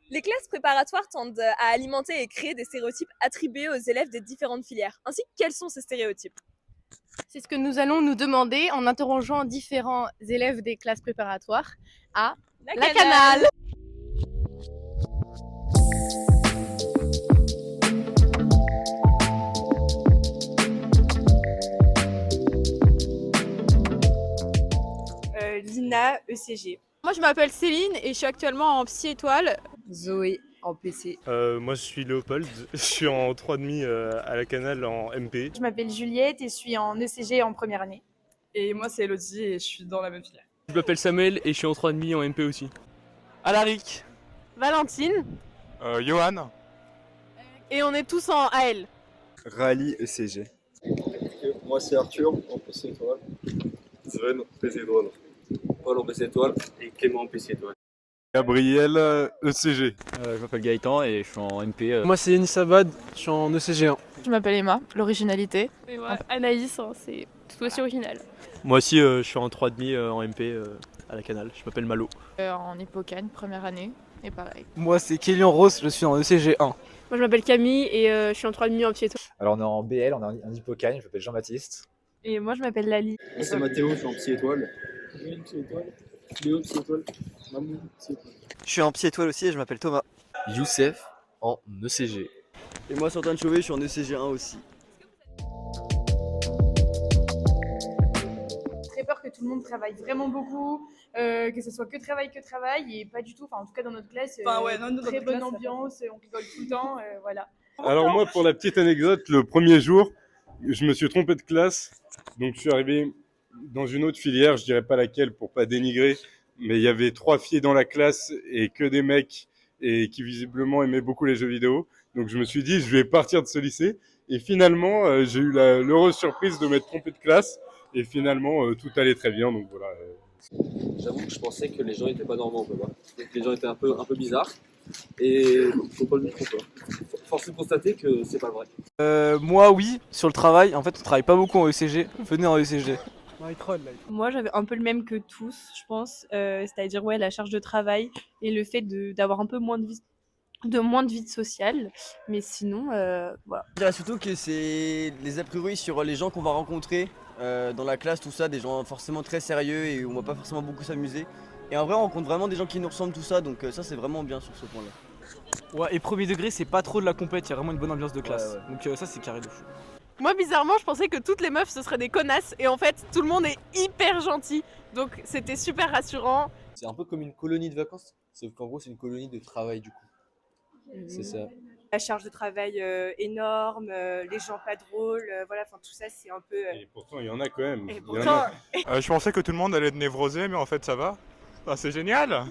Les classes préparatoires tendent à alimenter et créer des stéréotypes attribués aux élèves des différentes filières. Ainsi, quels sont ces stéréotypes? C'est ce que nous allons nous demander en interrogeant différents élèves des classes préparatoires à la Canale. Lina, ECG. Moi, je m'appelle Céline et je suis actuellement en Psy Étoile. Zoé, en PC. Moi je suis Léopold, je suis en 3,5 à la Canale en MP. Je m'appelle Juliette et je suis en ECG en première année. Et moi c'est Elodie et je suis dans la même filière. Je m'appelle Samuel et je suis en 3,5 en MP aussi. Alaric, Valentine. Johan, Et on est tous en AL. Rally ECG. Moi c'est Arthur en PC étoile. Sven, PC étoile. Paul en PC étoile. Et Clément en PC étoile. Gabriel ECG. Je m'appelle Gaëtan et je suis en MP. Moi c'est Yanis Abad, je suis en ECG1. Je m'appelle Emma, l'originalité. Et moi, Anaïs, c'est tout aussi original. Moi aussi je suis en 3,5 en MP à la Canale, je m'appelle Malo. En Hippocane, première année, et pareil. Moi c'est Kélian Ross, je suis en ECG1. Moi, je m'appelle Camille et je suis en 3,5 en pied. Alors on est en BL, on est en Hippocane, je m'appelle Jean-Baptiste. Et moi, je m'appelle Lali. Moi c'est Mathéo, je suis en Psy étoile. Psy étoile. Léo, Psy étoile. Mamou, Psy étoile. Je suis en Psy étoile aussi et je m'appelle Thomas. Youssef en ECG. Et moi, Antoine Chauvet, je suis en ECG1 aussi. Très peur que tout le monde travaille vraiment beaucoup, que ce soit que travail et pas du tout. Enfin, en tout cas dans notre classe, très bonne ambiance, on rigole tout le temps, voilà. Alors moi pour la petite anecdote, le premier jour, je me suis trompé de classe, donc je suis arrivé dans une autre filière, je dirais pas laquelle pour pas dénigrer, mais il y avait 3 filles dans la classe et que des mecs et qui visiblement aimaient beaucoup les jeux vidéo. Donc je me suis dit je vais partir de ce lycée et finalement j'ai eu l'heureuse surprise de m'être trompé de classe et finalement tout allait très bien, donc voilà. J'avoue que je pensais que les gens étaient pas normaux, quoi. Que les gens étaient un peu bizarres. Et faut pas le micro, quoi. Force est de constater que c'est pas vrai. Moi oui, sur le travail, en fait on travaille pas beaucoup en ECG, venez en ECG. Moi, j'avais un peu le même que tous, je pense. C'est-à-dire, ouais, la charge de travail et le fait d'avoir un peu moins de vie sociale. Mais sinon, voilà. Je dirais surtout que c'est les a priori sur les gens qu'on va rencontrer dans la classe, tout ça, des gens forcément très sérieux et où on va pas forcément beaucoup s'amuser. Et en vrai, on rencontre vraiment des gens qui nous ressemblent, tout ça, donc ça, c'est vraiment bien sur ce point-là. Ouais, et premier degré, c'est pas trop de la compète, il y a vraiment une bonne ambiance de classe. Ouais. Donc ça, c'est carré de fou. Moi, bizarrement, je pensais que toutes les meufs, ce seraient des connasses. Et en fait, tout le monde est hyper gentil. Donc, c'était super rassurant. C'est un peu comme une colonie de vacances, sauf qu'en gros c'est une colonie de travail du coup. C'est ça. La charge de travail énorme, les gens pas drôles, voilà, enfin tout ça c'est un peu... Et pourtant il y en a quand même. Et Il y en pourtant, a. je pensais que tout le monde allait être névrosé, mais en fait ça va. Ah, c'est génial.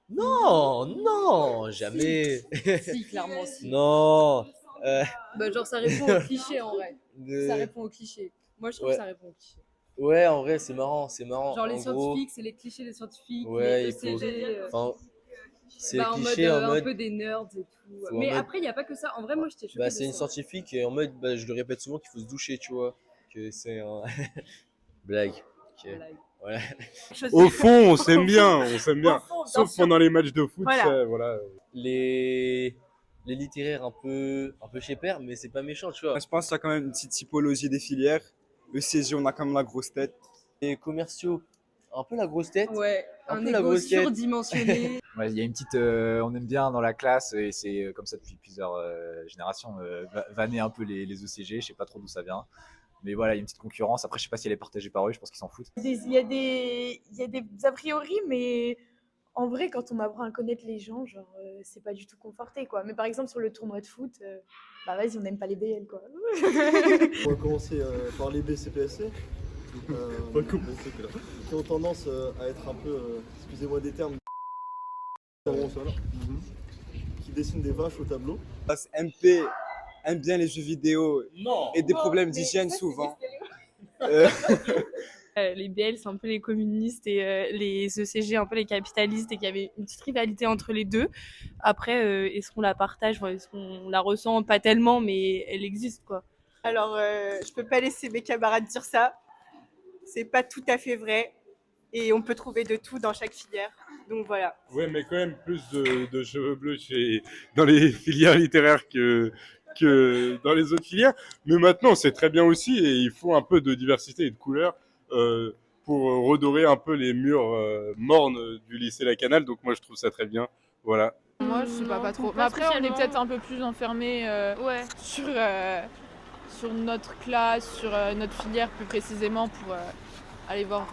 Non, non, jamais. Si, clairement, si. Non. Bah, genre, ça répond au cliché, en vrai. Ça répond au cliché. Moi, je trouve que ça répond au cliché. Ouais, en vrai c'est marrant, c'est marrant. Genre, les En scientifiques, c'est les clichés des scientifiques. Ouais, les il faut- ECG, Enfin, c'est en cliché mode, en un mode. peu des nerds et tout. Faut en Mais mode- après, il n'y a pas que ça. En vrai, moi, j'étais choquée Bah, de c'est une ça. scientifique et en mode, bah, je le répète souvent qu'il faut se doucher, tu vois. Que c'est un. Blague. Ok. Blague. Voilà. Au fond on s'aime bien, on s'aime bien. Au fond, bien Sauf sûr. pendant les matchs de foot, Voilà. ça, voilà. Les littéraires un peu chez père, mais c'est pas méchant, tu vois. Je pense qu'il y a quand même une petite typologie des filières. ECG, on a quand même la grosse tête. Les commerciaux, un peu la grosse tête. Ouais, Un un peu la ego grosse tête. surdimensionné. Ouais, il y a une petite, on aime bien dans la classe et c'est comme ça depuis plusieurs générations. Vanner un peu les ECG, je sais pas trop d'où ça vient. Mais voilà, il y a une petite concurrence. Après, je sais pas si elle est partagée par eux, je pense qu'ils s'en foutent. il y a des a priori, mais en vrai, quand on apprend à connaître les gens, genre, c'est pas du tout conforté, quoi. Mais par exemple, sur le tournoi de foot, bah vas-y, on n'aime pas les BL, quoi. On va commencer par les BCPSC. Qui ont tendance à être un peu, excusez-moi des termes, qui dessinent des vaches au tableau. MP aime bien les jeux vidéo et des problèmes d'hygiène souvent. Les BL, c'est un peu les communistes et les ECG, un peu les capitalistes, et qu'il y avait une petite rivalité entre les deux. Après, est-ce qu'on la partage, est-ce qu'on la ressent? Pas tellement, mais elle existe, quoi. Alors, je peux pas laisser mes camarades dire ça. C'est pas tout à fait vrai. et on peut trouver de tout dans chaque filière. Donc voilà. Ouais, mais quand même plus de cheveux bleus dans les filières littéraires que dans les autres filières. Mais maintenant, c'est très bien aussi et il faut un peu de diversité et de couleurs pour redorer un peu les murs mornes du lycée Lacanal. Donc moi, je trouve ça très bien. Voilà. Moi, je sais pas trop. Mais après, on est peut-être un peu plus enfermé sur notre classe, sur notre filière plus précisément pour aller voir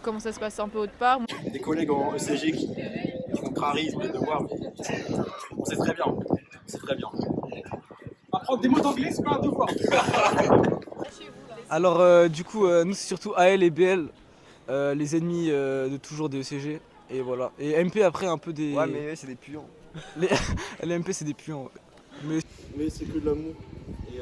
comment ça se passe un peu autre part. Des collègues en ECG qui contrarient les devoirs, mais c'est très bien. C'est très bien. Apprendre des mots d'anglais, c'est pas un devoir. Alors du coup, nous c'est surtout AL et BL, les ennemis de toujours des ECG. Et voilà. Et MP après un peu des... Ouais, mais c'est des puants. Les MP c'est des puants. Ouais. Mais c'est que de l'amour. Et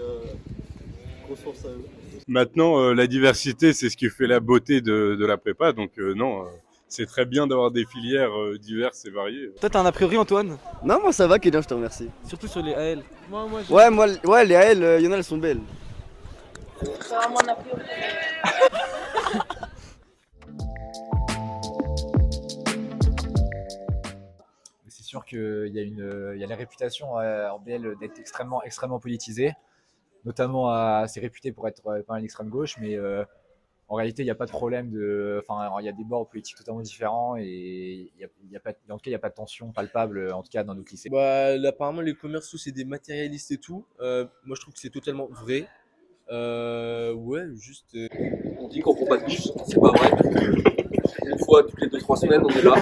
grosse force à eux. Maintenant, la diversité, c'est ce qui fait la beauté de la prépa. Donc non, c'est très bien d'avoir des filières diverses et variées. Toi, t'as un a priori, Antoine? Non, moi ça va, Kélian, je te remercie. Surtout sur les AL. Ouais, les AL, il y en a, elles sont belles. C'est vraiment un a priori. C'est sûr qu'il y a la réputation en BL d'être extrêmement politisée. Notamment, c'est réputé pour être pas une extrême gauche, mais en réalité, il n'y a pas de problème il y a des bords politiques totalement différents et en tout cas, il n'y a pas de tension palpable, en tout cas dans notre lycée. Bah, là, apparemment, les commerciaux, c'est des matérialistes et tout. Moi, je trouve que c'est totalement vrai. Ouais, juste. On dit qu'on prend pas de bus, c'est pas vrai. Une fois toutes les 2-3 semaines, on est là.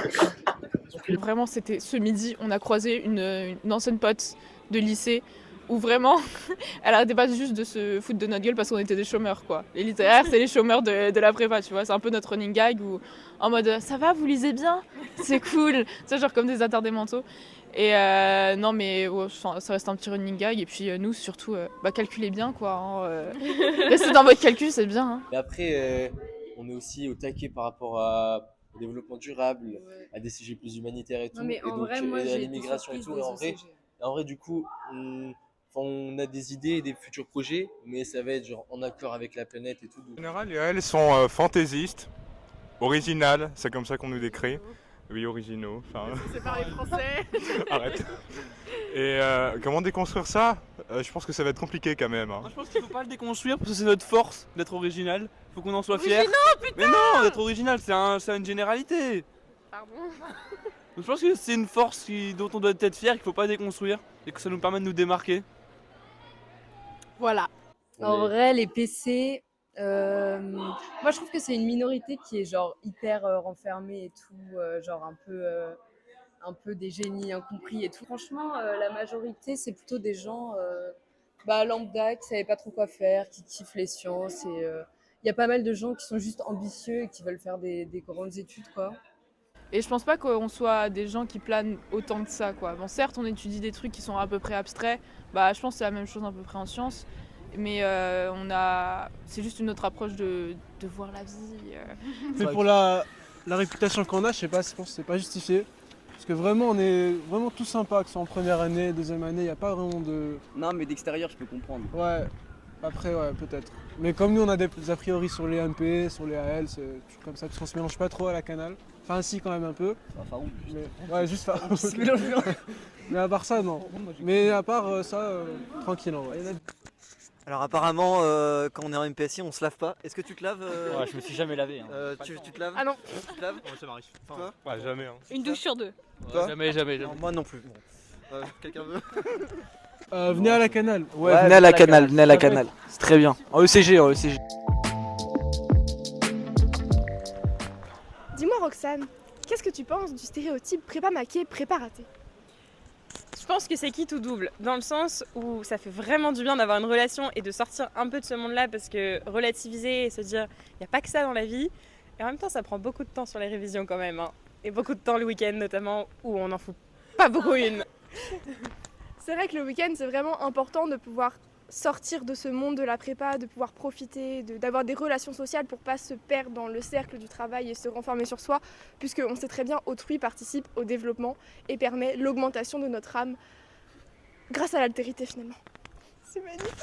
Vraiment, c'était ce midi, on a croisé une ancienne pote de lycée où vraiment, elle arrêtait pas juste de se foutre de notre gueule parce qu'on était des chômeurs, quoi. Les littéraires, c'est les chômeurs de la prépa, tu vois. C'est un peu notre running gag où, en mode, ça va, vous lisez bien? C'est cool. C'est genre comme des attardés mentaux. Et non, mais ouais, ça reste un petit running gag. Et puis nous, surtout, calculez bien, quoi. Hein, restez dans votre calcul, c'est bien. Hein. Mais après, on est aussi au taquet par rapport au développement durable, à des sujets plus humanitaires et tout. Non, mais et en donc, vrai, moi, à j'ai l'immigration et été tout. surprise Et des ECG. en vrai, du coup, on a des idées et des futurs projets, mais ça va être genre en accord avec la planète et tout. En général, les AL sont fantaisistes, originales, c'est comme ça qu'on nous décrit. Oui, originaux. C'est par les Français. Arrête. Et comment déconstruire ça? Je pense que ça va être compliqué quand même. Hein. Moi, je pense qu'il faut pas le déconstruire parce que c'est notre force d'être original. Faut qu'on en soit fiers. Putain. Mais non, d'être original, c'est une généralité. Pardon. Donc, je pense que c'est une force dont on doit être fier, qu'il faut pas déconstruire et que ça nous permet de nous démarquer. Voilà. En vrai, les PC, moi je trouve que c'est une minorité qui est genre hyper renfermée et tout, genre un peu des génies incompris et tout. Franchement, la majorité, c'est plutôt des gens lambda qui savaient pas trop quoi faire, qui kiffent les sciences. Et il y a pas mal de gens qui sont juste ambitieux et qui veulent faire des grandes études, quoi. Et je pense pas qu'on soit des gens qui planent autant de ça, quoi. Bon, certes, on étudie des trucs qui sont à peu près abstraits. Je pense que c'est la même chose à peu près en sciences. Mais c'est juste une autre approche de voir la vie. Mais pour la réputation qu'on a, je pense que c'est pas justifié. Parce que vraiment, on est vraiment tous sympas, que ce soit en première année, deuxième année, il n'y a pas vraiment de... Non, mais d'extérieur, je peux comprendre. Ouais, après, ouais, peut-être. Mais comme nous, on a des a priori sur les MP, sur les AL, c'est toujours comme ça, parce qu'on se mélange pas trop à la Canal. Enfin, si, quand même un peu. Enfin, ouais, juste Farouk. Mais à part ça, non. Mais à part ça, tranquille, en vrai. Alors apparemment, quand on est en MPSI, on se lave pas. Est-ce que tu te laves Ouais, je me suis jamais lavé. Hein. Tu te laves? Ah non. Tu te laves? Ouais, ça m'arrive. Toi? Ouais, jamais. Hein. Une douche sur deux. Toi? Jamais. Non, moi non plus. Bon. Quelqu'un veut? Venez à la Canal. Ouais, venez à la Canal. C'est très bien. En ECG. Dis-moi, Roxane, qu'est-ce que tu penses du stéréotype prépa maquée, prépa ratée? Je pense que c'est qui tout double, dans le sens où ça fait vraiment du bien d'avoir une relation et de sortir un peu de ce monde-là, parce que relativiser et se dire il n'y a pas que ça dans la vie, et en même temps ça prend beaucoup de temps sur les révisions quand même, hein. Et beaucoup de temps le week-end notamment, où on n'en fout pas beaucoup une. C'est vrai que le week-end, c'est vraiment important de pouvoir sortir de ce monde de la prépa, de pouvoir profiter, d'avoir des relations sociales pour pas se perdre dans le cercle du travail et se renfermer sur soi, puisqu'on sait très bien autrui participe au développement et permet l'augmentation de notre âme grâce à l'altérité finalement. C'est magnifique.